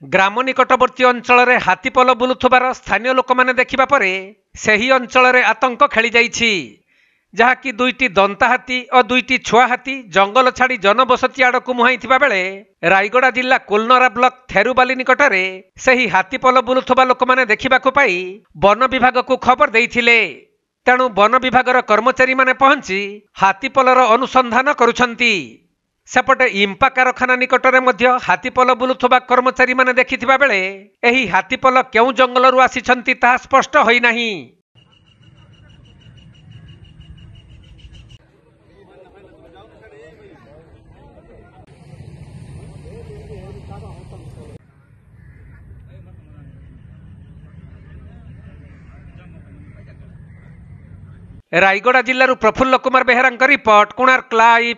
ग्राम निकटवर्ती अंचल में हाथीपल बुलुथुबार स्थानीय लोक मैंने देखा पर सही अंचल आतंक खेली जाइछि, जहाँकि दुईटी दंता हाथी और दुईटी छुआ हाथी जंगल छाड़ी जनबसती आड़क मुहाई बेले रायगड़ा जिला कोलनरा ब्लॉक थेरुबाली निकटरे सही हाथीपल बुलुथुबा लोक मैंने देखा पाई वन विभाग को खबर देइथिले। तेणु वन विभागर कर्मचारी माने पहुंची हाथीपलर अनुसंधान करुछंती। सेपटे इम्पा कारखाना निकटरे मध्य हाथीपल बुलुथुबा कर्मचारी माने देखिथिबा बेले एही हाथीपल केउ जंगलरू आसिछंती ताहा स्पष्ट होई नाही। रायगड़ा जिल्लारू प्रफुल्ल कुमार बेहेरांक रिपोर्ट, कोणार्क लाइव।